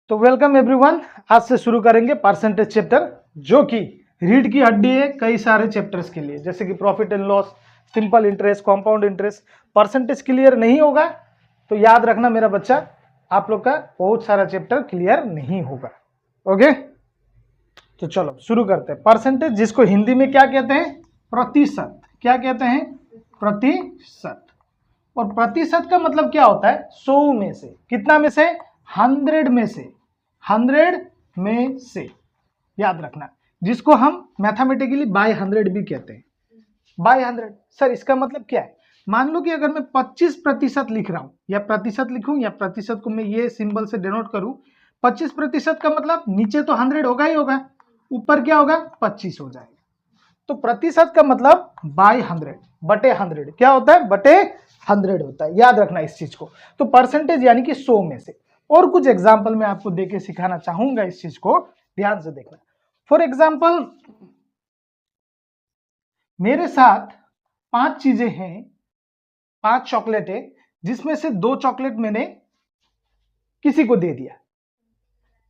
तो welcome everyone. आज से शुरू करेंगे परसेंटेज चैप्टर, जो कि रीढ़ की हड्डी है कई सारे चैप्टर्स के लिए, जैसे कि profit and loss, simple interest, compound interest. Percentage clear नहीं होगा तो याद रखना मेरा बच्चा, आप लोग का बहुत सारा चैप्टर क्लियर नहीं होगा। ओके, तो चलो शुरू करते हैं। परसेंटेज, जिसको हिंदी में क्या कहते हैं? प्रतिशत। क्या कहते हैं? प्रतिशत। और प्रतिशत का मतलब क्या होता है? 100 में से। कितना में से? 100 में से। 100 में से, याद रखना, जिसको हम मैथमेटिकली बाय 100 भी कहते हैं। बाय 100 सर, इसका मतलब क्या है? मान लो कि अगर मैं 25% लिख रहा हूं, या प्रतिशत लिखूं, या प्रतिशत को मैं ये सिंबल से डिनोट करूं, 25% का मतलब नीचे तो 100 होगा ही होगा, ऊपर क्या होगा? 25 हो जाएगा। तो प्रतिशत का मतलब बाय 100 बटे 100 क्या होता है? बटे 100 होता है। याद रखना इस चीज को। तो परसेंटेज यानी कि 100 में से। और कुछ एग्जाम्पल मैं आपको देके सिखाना चाहूंगा, इस चीज को ध्यान से देखना। फॉर एग्जाम्पल, मेरे साथ 5 चीजें हैं, 5 चॉकलेट है, जिसमें से 2 चॉकलेट मैंने किसी को दे दिया।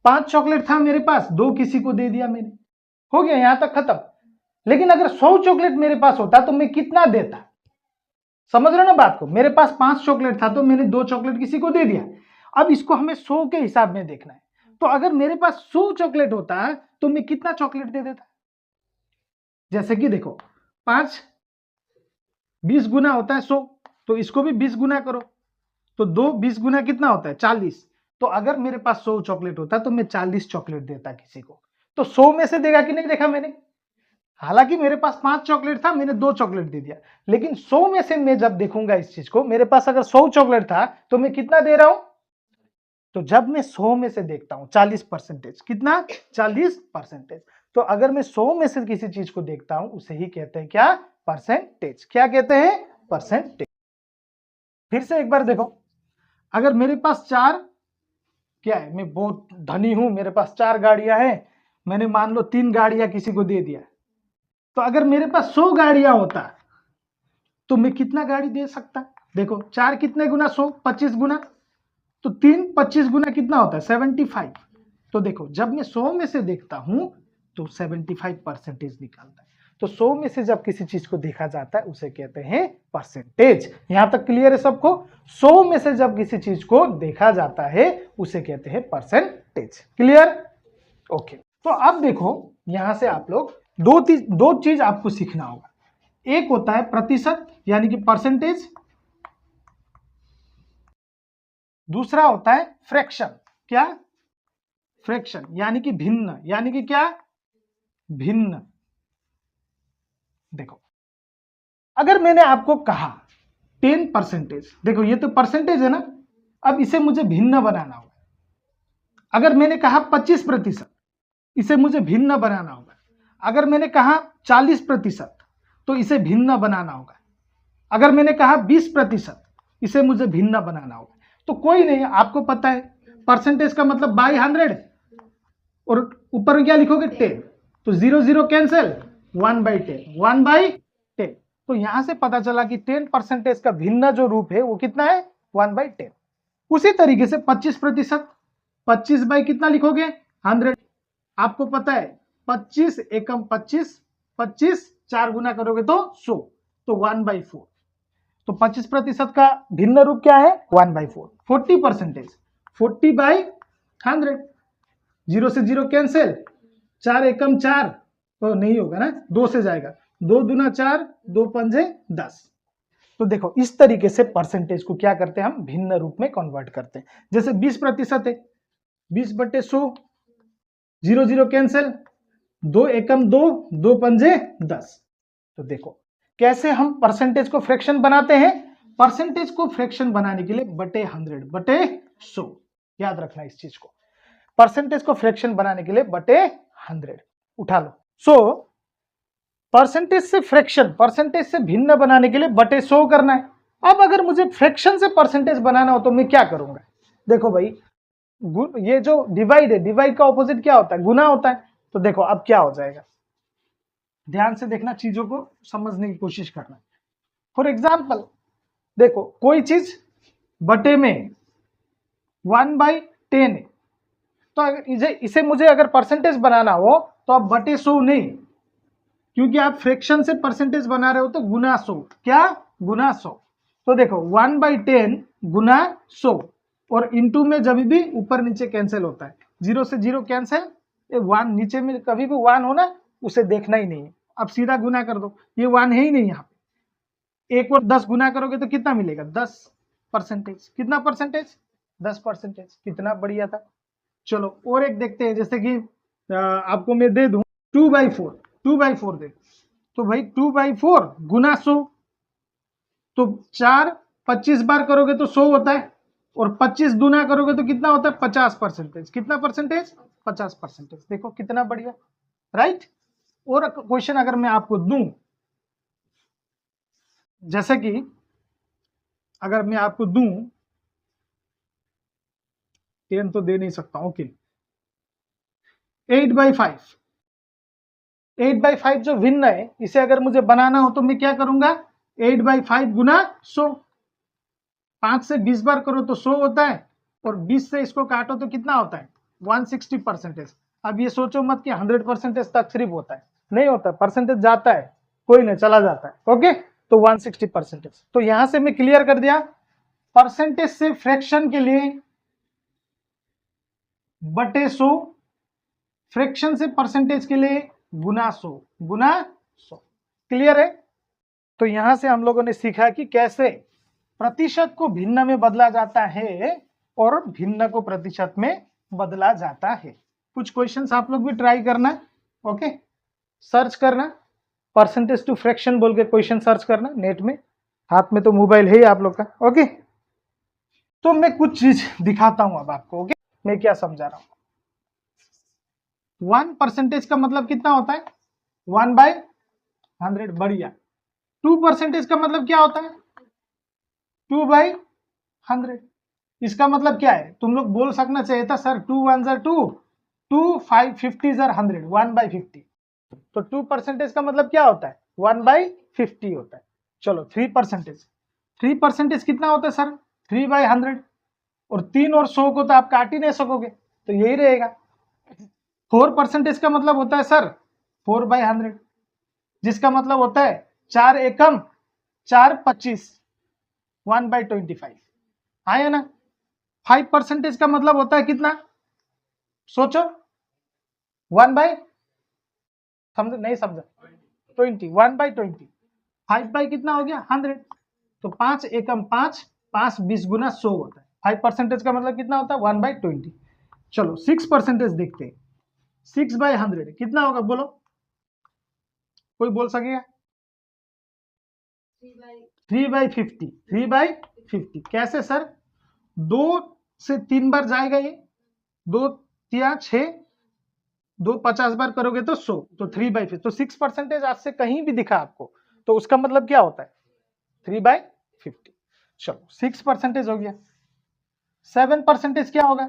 5 चॉकलेट था मेरे पास, 2 किसी को दे दिया मैंने, हो गया, यहां तक खत्म। लेकिन अगर 100 चॉकलेट मेरे पास होता तो मैं कितना देता? समझ रहे हो ना बात को? मेरे पास 5 चॉकलेट था तो मैंने 2 चॉकलेट किसी को दे दिया। अब इसको हमें 100 के हिसाब में देखना है। तो अगर मेरे पास 100 चॉकलेट होता तो मैं कितना चॉकलेट दे देता? जैसे कि देखो, 5 20 गुना होता है 100, तो इसको भी 20 गुना करो, तो 2 20 गुना कितना होता है? 40। तो अगर मेरे पास 100 चॉकलेट होता तो मैं 40 चॉकलेट देता किसी को। तो 100 में से देगा कि नहीं देखा मैंने? हालांकि मेरे पास 5 चॉकलेट था, मैंने 2 चॉकलेट दे दिया, लेकिन 100 में से मैं जब देखूंगा इस चीज को, मेरे पास अगर 100 चॉकलेट था तो मैं कितना दे रहा हूं? तो जब मैं 100 में से देखता हूं 40%, कितना? 40%। तो अगर मैं 100 में से किसी चीज को देखता हूं, उसे ही कहते हैं क्या? परसेंटेज। क्या कहते हैं? परसेंटेज। फिर से एक बार देखो, अगर मेरे पास 4, क्या है, मैं बहुत धनी हूं, मेरे पास 4 गाड़ियां हैं, मैंने मान लो 3 गाड़ियां किसी को दे दिया। तो अगर मेरे पास 100 गाड़ियां होता तो मैं कितना गाड़ी दे सकता? देखो, 4 कितने गुना 100? 25 गुना। तो 3 25 गुना कितना होता है? 75। तो देखो, जब मैं 100 में से देखता हूं तो 75% निकालता है। तो 100 में से जब किसी चीज को देखा जाता है उसे कहते हैं परसेंटेज। यहां तक क्लियर है सबको? 100 में से जब किसी चीज को देखा जाता है उसे कहते हैं परसेंटेज। क्लियर? ओके। तो अब देखो, यहां से आप लोग दो चीज आपको सीखना होगा। एक होता है प्रतिशत यानी कि परसेंटेज, दूसरा होता है फ्रैक्शन। क्या? फ्रैक्शन यानी कि भिन्न, यानी कि क्या? भिन्न। देखो, अगर मैंने आपको कहा 10%, देखो ये तो परसेंटेज है ना, अब इसे मुझे भिन्न बनाना होगा। अगर मैंने कहा 25%, इसे मुझे भिन्न बनाना होगा। अगर मैंने कहा 40%, तो इसे भिन्न बनाना होगा। अगर मैंने कहा 20%, इसे मुझे भिन्न बनाना होगा। तो कोई नहीं, आपको पता है परसेंटेज का मतलब बाय 100, और ऊपर क्या लिखोगे? 10। तो 0 0 कैंसिल, 1/10, 1/10। तो यहां से पता चला कि 10% का भिन्न जो रूप है वो कितना है? 1/10। उसी तरीके से 25%, 25 बाई कितना लिखोगे? 100। आपको पता है 25 एकम 25, 25 4 गुना करोगे तो 100, तो 1/4। तो 25% का भिन्न रूप क्या है? 1/4। 40%, 40/100, 0 से 0 कैंसिल, 4 एकम 4, तो नहीं होगा ना, 2 से जाएगा, 2 दूना 4, 2 पंजे 10। तो देखो, इस तरीके से परसेंटेज को क्या करते हैं? हम भिन्न रूप में कन्वर्ट करते हैं। जैसे 20% है, 20/100, 0 0 कैंसिल, 2 एकम 2, 2 पंजे 10। तो देखो कैसे हम परसेंटेज को फ्रैक्शन बनाते हैं। परसेंटेज को फ्रैक्शन बनाने के लिए बटे 100 बटे 100, याद रखना इस चीज को। परसेंटेज को फ्रैक्शन बनाने के लिए बटे 100 उठा लो। सो परसेंटेज से फ्रैक्शन, परसेंटेज से भिन्न बनाने के लिए बटे 100 करना है। अब अगर मुझे फ्रैक्शन से परसेंटेज बनाना हो तो मैं क्या करूंगा? देखो भाई, ये जो डिवाइड है, डिवाइड का ऑपोजिट क्या होता है? गुना होता है। तो देखो अब क्या हो जाएगा, ध्यान से देखना, चीजों को समझने की कोशिश करना। फॉर एग्जाम्पल देखो, कोई चीज बटे में 1/10 है, तो अगर इसे मुझे अगर परसेंटेज बनाना हो तो अब बटे 100 नहीं, क्योंकि आप फ्रैक्शन से परसेंटेज बना रहे हो तो गुना 100, क्या गुना 100। तो देखो 1/10 गुना 100, और इंटू में जब भी ऊपर नीचे कैंसिल होता है, 0 से 0 कैंसिल, ये 1 नीचे में कभी भी 1 हो ना उसे देखना ही नहीं है, अब सीधा गुना कर दो, ये 1 है ही नहीं यहाँ पे। 1 और 10 गुना करोगे तो कितना मिलेगा 10%। कितना परसेंटेज 10%। कितना बढ़िया था। चलो और एक देखते हैं, जैसे कि आपको मैं दे दूं 2/4 दे, तो भाई 2/4 गुना 100, तो 4 25 बार करोगे तो 100 होता है, और 25 गुना करोगे तो कितना होता है 50%। कितना परसेंटेज 50%। देखो कितना बढ़िया, राइट। और क्वेश्चन अगर मैं आपको दूं, जैसे कि अगर मैं आपको दूं 10 तो दे नहीं सकता, ओके 8/5 जो भिन्न है, इसे अगर मुझे बनाना हो तो मैं क्या करूंगा 8/5 गुना 100, 5 से 20 बार करो तो 100 होता है, और 20 से इसको काटो तो कितना होता है 160%। अब ये सोचो मत कि 100% तक सिर्फ होता है, नहीं होता, परसेंटेज जाता है, कोई नहीं चला जाता है, ओके। तो 160%। तो यहां से मैं क्लियर कर दिया, परसेंटेज से फ्रैक्शन के लिए बटे 100, फ्रैक्शन से परसेंटेज के लिए गुना 100। क्लियर है। तो यहां से हम लोगों ने सीखा कि कैसे प्रतिशत को भिन्न में बदला जाता है और भिन्न को प्रतिशत में बदला जाता है। कुछ क्वेश्चंस आप लोग भी ट्राई करना, ओके, सर्च करना, परसेंटेज टू फ्रैक्शन बोल के क्वेश्चन सर्च करना नेट में, हाथ में तो मोबाइल है ही आप लोग का, ओके। तो मैं कुछ चीज दिखाता हूं अब आपको, ओके, मैं क्या समझा रहा हूं। 1% का मतलब कितना होता है 1/100, बढ़िया। 2% का मतलब क्या होता है 2/100। इसका मतलब क्या है, तुम लोग बोल सकना चाहिए था सर 2 1 2, 2 5 50 100, 1/50। तो 2% का मतलब क्या होता है 1/50 होता है। चलो 3% कितना होता है सर 3/100, और 3 और 100 को तो आप काट ही नहीं सकोगे, तो यही रहेगा। 4% का मतलब होता है सर 4/100, जिसका मतलब होता है 4 एकम 4 25, 1/25, आया ना। 5% का मतलब होता है कितना, सोचो समझ नहीं समझा 20, 1/20, 5 कितना हो गया 100, तो 5 एकम 5, 5 20 गुना 100 होता है। 5% का मतलब कितना होता है 1/20। चलो 6% देखते हैं, 6/100 कितना होगा बोलो, कोई बोल सकेगा 3/50, 3/50 कैसे सर, 2 से 3 बार जाएगा ये, 2 तिया 6, 2 50 बार करोगे तो 100, तो 3/50, तो 6% आज से कहीं भी दिखा आपको तो उसका मतलब क्या होता है 3/50। चलो 6% हो गया। 7% क्या होगा,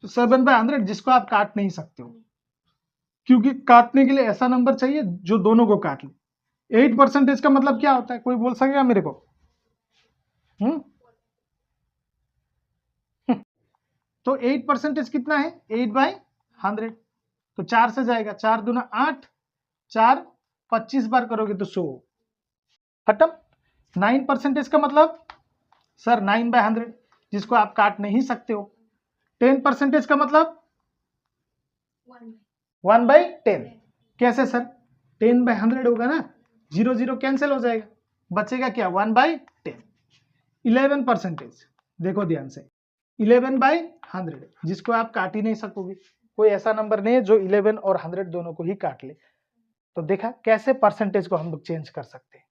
तो 7/100, जिसको आप काट नहीं सकते हो, क्योंकि काटने के लिए ऐसा नंबर चाहिए जो दोनों को काट ले। 8% का मतलब क्या होता है, कोई बोल सकेगा मेरे को? तो 8% कितना है 8/100, तो 4 से जाएगा, 4 दूना 8, 4 25 बार करोगे तो 100, खत्म। 9% का मतलब सर 9/100, जिसको आप काट नहीं सकते हो। 10% का मतलब 1/10, कैसे सर 10/100 होगा ना, 0 0 कैंसिल हो जाएगा, बचेगा क्या 1/10। 11%, देखो ध्यान से 11/100, जिसको आप काट ही नहीं सकोगे, कोई ऐसा नंबर नहीं है जो 11 और 100 दोनों को ही काट ले। तो देखा कैसे परसेंटेज को हम लोग चेंज कर सकते हैं।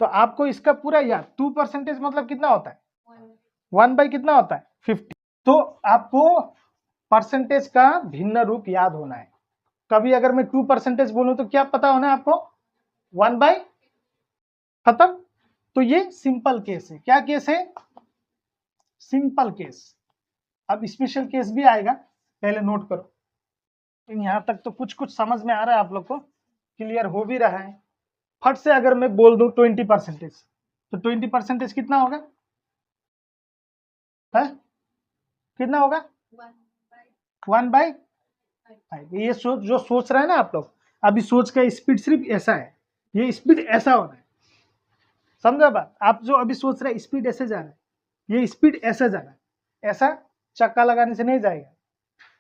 तो आपको इसका पूरा याद, 2% मतलब कितना होता है 1 कितना होता है 50। तो आपको परसेंटेज का भिन्न रूप याद होना है। कभी अगर मैं 2% बोलूं तो क्या पता होना है आपको 1 खत्म। तो ये सिंपल केस है, क्या केस है सिंपल केस। अब स्पेशल केस भी आएगा, पहले नोट करो। तो यहां तक तो कुछ कुछ समझ में आ रहा है आप लोग को, क्लियर हो भी रहा है। फट से अगर मैं बोल दूं 20%, तो 20% कितना होगा है? कितना होगा 1/5। ये जो सोच रहा है ना आप लोग, अभी सोच का स्पीड सिर्फ ऐसा है, ये स्पीड ऐसा होना है, समझा बात? आप जो अभी सोच रहे हैं स्पीड ऐसे जा रहा है, ये स्पीड ऐसे जाना है, ऐसा चक्का लगाने से नहीं जाएगा,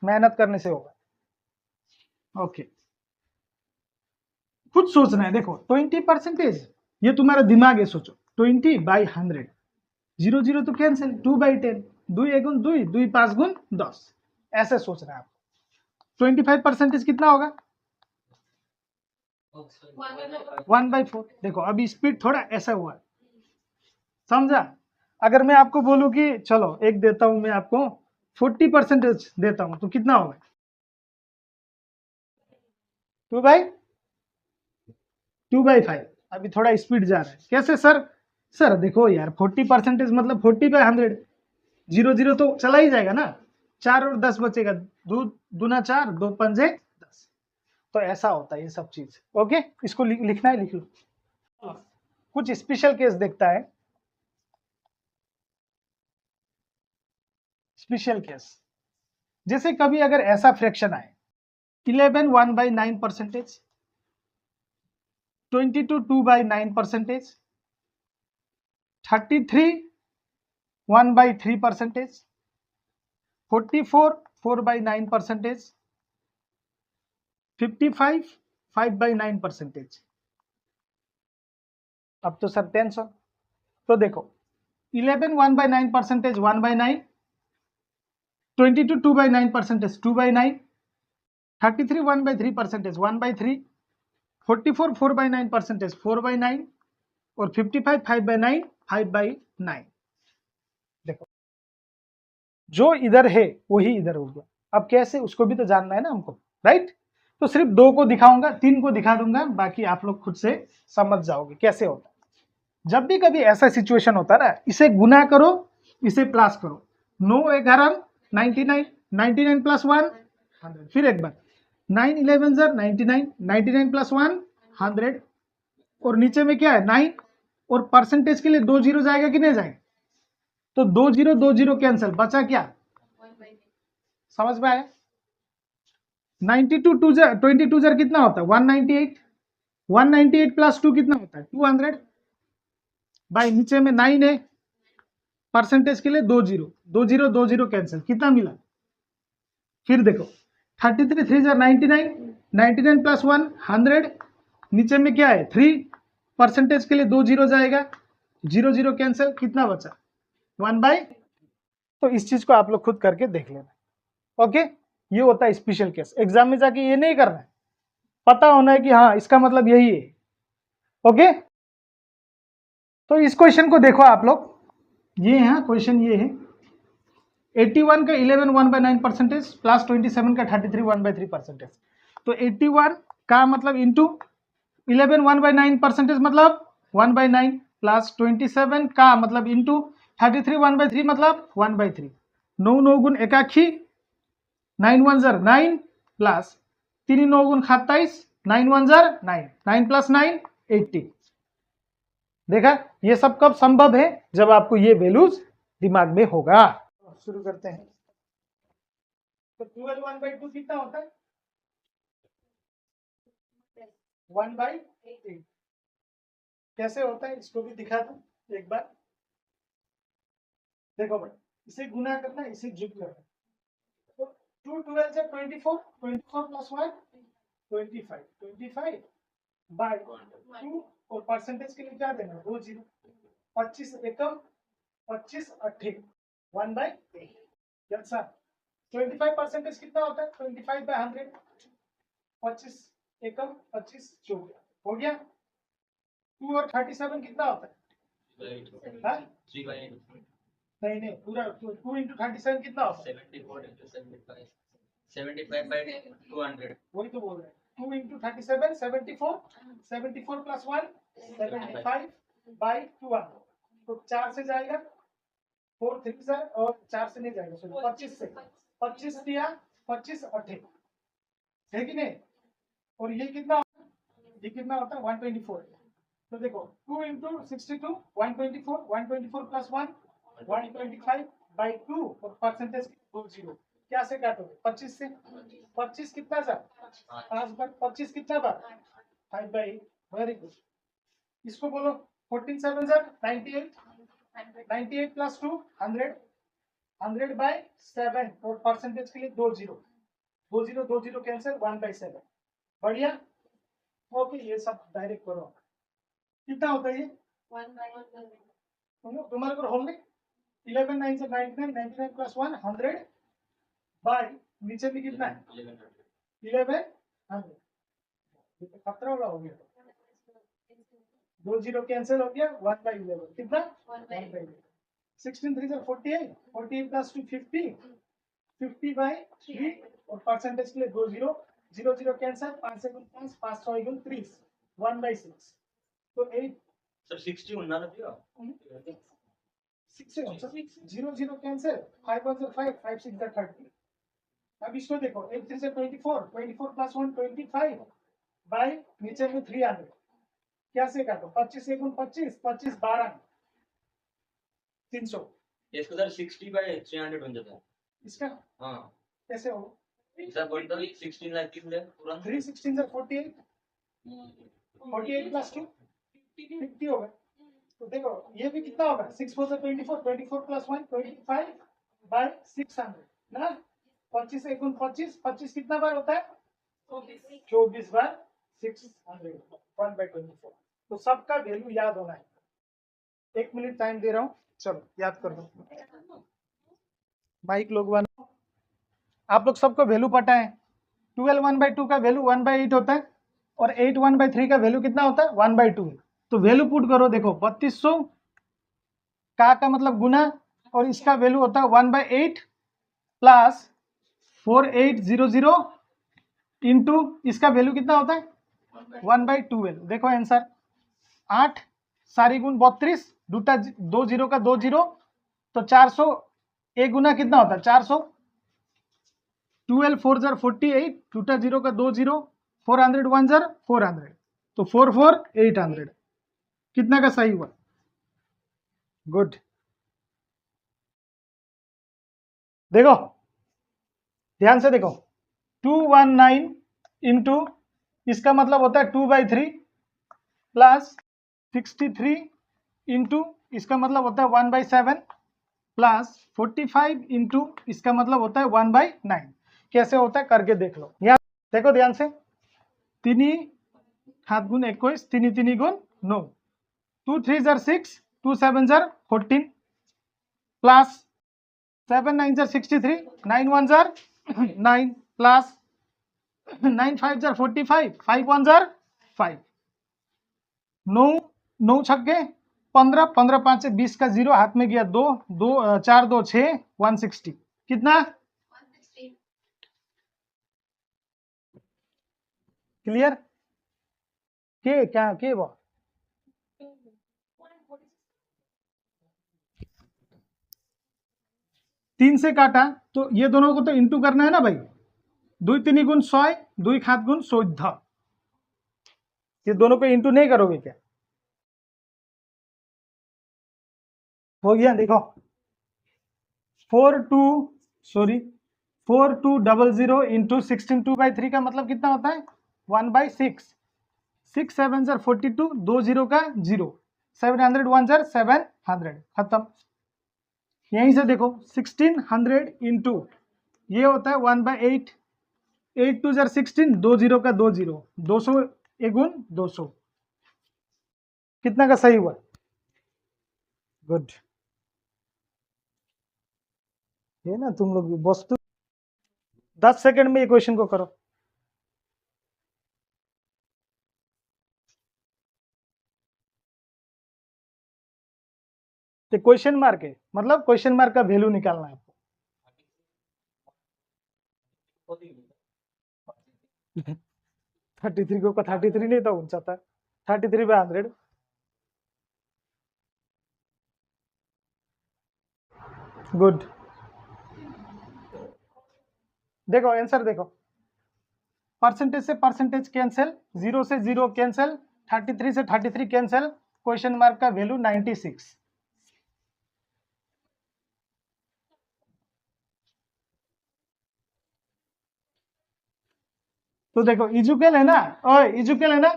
मेहनत करने से होगा। ओके, खुद सोचना है। देखो 20%, ये तुम्हारा दिमाग है, सोचो 20/100, 0 0 तो कैंसिल, 2/10, 2 गुण 2, 2 5 गुण 10, ऐसे सोच रहे हैं आप। 25% कितना होगा? 1/4। देखो अभी स्पीड थोड़ा ऐसा हुआ, समझा? अगर मैं आपको बोलूं कि चलो एक देता हूं मैं आपको, 40% देता हूं, तो कितना होगा? 2/5। अभी थोड़ा स्पीड जा रहा है, कैसे सर? सर देखो यार, 40% मतलब 40/100, 0 0 तो चला ही जाएगा ना, 4 और 10 बचेगा, 2 दूना 4, 2 पंजे 10, तो ऐसा होता है ये सब चीज। ओके, इसको लिखना है, लिख लो। कुछ स्पेशल केस देखता है, स्पेशल केस, जैसे कभी अगर ऐसा फ्रैक्शन आए, 11 1/9%, 22 2/9%, 33 1/3%, 44 4/9%, 55 5/9%। अब तो सर टेंशन, तो देखो 11 1/9%, 1/9, 22 2/9%, 2/9, 33 1/3%, 1/3, 44 4/9%, 4/9, और 55 5/9, 5/9। देखो जो इधर है वही इधर हो गया, अब कैसे उसको भी तो जानना है ना हमको, राइट? तो सिर्फ 2 को दिखाऊंगा, 3 को दिखा दूंगा, बाकी आप लोग खुद से समझ जाओगे कैसे होता है। जब भी कभी ऐसा सिचुएशन होता है ना, इसे गुना करो, इसे प्लस करो, 9 11 99, 99 प्लस 1 100, फिर एक बार 9 11 99, 99 प्लस 1 100, और नीचे में क्या है 9, और परसेंटेज के लिए 2 जीरो जाएगा कि नहीं जाएगा? तो 2 जीरो कैंसिल, बचा क्या? समझ में आया? 92 22 जार कितना होता है? 198, 198 प्लस 2 कितना होता है? 200, भाई नीचे में 9 है, परसेंटेज के लिए 2 जीरो कैंसिल, कितना मिला? फिर देखो 33 3 जार 99, 99 प्लस 1 100, नीचे में क्या है 3, परसेंटेज के लिए 2 जीरो जाएगा, 0 0 कैंसिल, कितना बचा? 1/। तो इस चीज को आप लोग खुद करके देख लेना। ओके, ये होता है स्पेशल केस, एग्जाम में जाके ये नहीं करना है, पता होना है कि हाँ इसका मतलब यही है। ओके, तो इस क्वेश्चन को देखो आप लोग, ये है क्वेश्चन, ये है 81 का 11 1/9% प्लस 27 का 33 1/3%। तो 81 का मतलब इंटू 11 1/9% मतलब 1/9, प्लस 27 का मतलब इंटू 33 1/3 मतलब 1/3, 9 9 गुण एकाक्षी, 9 1 जार 9, प्लस 3 9 गुण 27, 9 1 जार 9, 9 प्लस 9 80। देखा, ये सब कब संभव है? जब आपको ये वैल्यूज दिमाग में होगा। शुरू करते हैं। तो 12 1/2 कितना होता है? 1/8। कैसे होता है इसको भी दिखा दूं एक बार। देखो भाई, इसे गुना करना, इसे जुड़ करना, तो 2 12 से 24, 24 प्लस 1 25, 25 बाय 2, और परसेंटेज के लिए क्या देना? 2 जीरो, 25 एकम 25 अट्ठे 1/8। अच्छा, 25% कितना होता है? 25/100, 25 एकम 25 चौका, हो गया। 2 और 37 कितना होता है? हाँ? नहीं नहीं, पूरा 2 इंटू 37 कितना होता है? 75/200, वही तो बोल रहे हैं। 2 इंटू 37 74, 74 प्लस 1 75/200, तो 4 से जाएगा, 4 3 सर, और 4 से नहीं जाएगा, सॉरी 25 से, 25 दिया 25 अट्ठे, है कि नहीं? और ये कितना होता है? ये कितना होता है? 124। तो देखो 2 इंटू 62 124, 124 प्लस 1 125/2, और परसेंटेज 2 जीरो, क्या से काटोगे? 25 से। 25 कितना सर? 5 बार। 25 कितना बार? 5 बाई 8। Very good. इसको बोलो 14 7 सर 98। 98 प्लस 2 100। 100 बाई 7 और परसेंटेज के लिए 2 zero. 2 zero 2 zero cancel 1 by 7। बढ़िया। ओके ये सब डायरेक्ट करो। कितना होता है ये? 1 बाई तुम्हारे को होंगे 11 9 से 99 99 प्लस 1 100 बाई नीचे में कितना है? 1100। खतरा वाला हो गया। 2 जीरो कैंसिल हो गया 1 बाई 11 कितना? 1 बाई 11। 16 3 से 48 48 प्लस 2 50 50 बाई 3 और परसेंटेज के लिए 2 जीरो 0 0 कैंसिल 5 से 5 5 6 30 1 बाई 6 तो 8 सर 60 उन्ना ना दिया 6 से 0 0 कैंसिल 5 1 से 5 5 6 से 30। अब इसको देखो 8 3 से 24 24 प्लस 1 25 बाई नीचे में 300 क्या से काटो 25 1 25 25 12 300। इसको सर 60 बाय 300 बन जाता है इसका। हां कैसे हो सर बोलता 16 लाख कितने पूरा 3 16 से 48 48 प्लस 2 50 होगा। तो देखो ये भी कितना होगा 6 4 से 24 24 प्लस 1 25 बाय 600 ना 25 1 25 25 कितना बार होता है? 24 बार 600 1 बाय 24। तो सबका वैल्यू याद होना है। 1 मिनट टाइम दे रहा हूँ चलो याद कर लो। माइक लोग बनो। आप लोग सबको वैल्यू पता है 12 1 बाई 2 का वैल्यू 1 बाई 8 होता है और 8 1 बाई 3 का वैल्यू कितना होता है 1 बाई 2। तो वैल्यू पुट करो देखो 3200 का मतलब गुना और इसका वैल्यू होता है 1 बाई 8 प्लस 4800 इंटू इसका वैल्यू कितना होता है 1 बाई 12। देखो आंसर 8 सारी गुण 32 दूटा 2 जीरो का 2 जीरो तो 400 एक गुना कितना होता है 400 12 4 जार 48 दूटा जीरो का 2 जीरो 400 1 जार 400 तो 4 4 800 कितना का सही हुआ? गुड। देखो ध्यान से देखो 219 इंटू इसका मतलब होता है 2 बाई 3 प्लस 63 इंटू इसका मतलब होता है 1 बाई 7 प्लस 45 इंटू इसका मतलब होता है 1 बाई 9। कैसे होता है करके देख लो। यहाँ देखो ध्यान से 3 7 गुण 21 3 3 गुण 9 2 3 jar 6 2 7 jar 14 plus 7 9 jar 63 9 1 jar 9 plus 9 5 jar 45 5 1 jar 5 9 9 छक्के 15 15 5 से 20 का जीरो हाथ में गया 2 2 4 2 6 160 कितना? क्लियर के क्या के वो 3 से काटा तो ये दोनों को तो इंटू करना है ना भाई 2 3 गुण 100 2 7 गुण 14 ये दोनों को इंटू नहीं करोगे क्या? हो गया देखो 4200 इंटू 16 2 बाई 3 का मतलब कितना होता है 1 बाई 6 6 7 जार 42 2 जीरो का जीरो 700 1 जार 700 खत्म। यहीं से देखो 1600 इंटू ये होता है 1 बाई 8 8 2 जार 16 2 जीरो का 2 जीरो 200 एक गुण 200 कितना का सही हुआ? गुड। ये ना तुम लोग वस्तु 10 सेकंड में ये क्वेश्चन को करो। तो क्वेश्चन मार्क है मतलब क्वेश्चन मार्क का वैल्यू निकालना है आपको। 33 को 33 नहीं तो ऊंचा था 33 बाय 100 गुड। देखो आंसर देखो परसेंटेज से परसेंटेज कैंसिल 0 से 0 कैंसिल 33 से 33 कैंसिल क्वेश्चन मार्क का वैल्यू 96। तो देखो इजुकल है ना, और इजुकल है ना,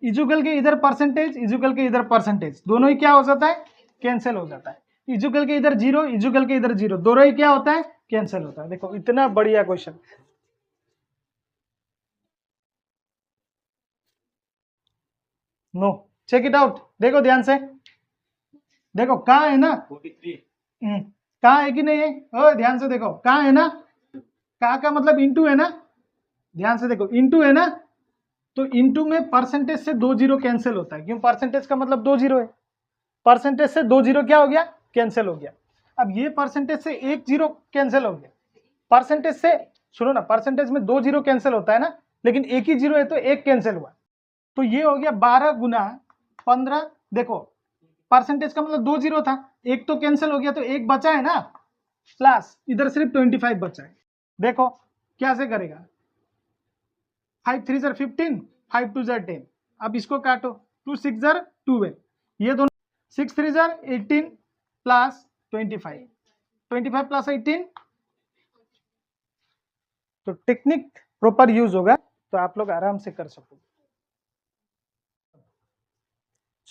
इजुकल के इधर परसेंटेज, इजुकल के इधर परसेंटेज, दोनों ही क्या हो जाता है, कैंसिल हो जाता है। इजुकल के इधर जीरो, इजुकल के इधर जीरो, दोनों ही क्या होता है, कैंसिल होता है। देखो इतना बढ़िया question. No, check it out, देखो ध्यान से, देखो कहाँ है ना, 43 कहाँ है कि नहीं है, ध्यान से देखो कहाँ है ना, कहाँ का मतलब इंटू है ना, ध्यान से देखो इंटू है ना, तो इंटू में परसेंटेज से 2 जीरो कैंसिल होता है, क्यों, परसेंटेज का मतलब 2 जीरो है, परसेंटेज से 2 जीरो क्या हो गया, कैंसिल हो गया। अब ये परसेंटेज से 1 जीरो कैंसिल हो गया, परसेंटेज से, सुनो ना, परसेंटेज में 2 जीरो कैंसिल होता है ना, लेकिन एक ही जीरो है तो एक कैंसिल हुआ, तो ये हो गया 12 गुना 15, देखो परसेंटेज का मतलब 2 जीरो था, एक तो कैंसिल हो गया तो एक बचा है ना, प्लस इधर सिर्फ 25 बचा है। देखो क्या से करेगा, 5 3 जार 15, 5 2 जार 10, अब इसको काटो, 2 6 जार 12, ये दोनों 6 3 जार 18 प्लस 25, 25 प्लस 18, तो टेक्निक प्रॉपर यूज होगा तो आप लोग आराम से कर सकोगे।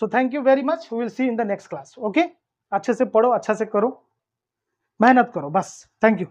So thank you very much, we will see in the next class. Okay, अच्छे से पढ़ो, अच्छा से करो, मेहनत करो, बस। Thank you.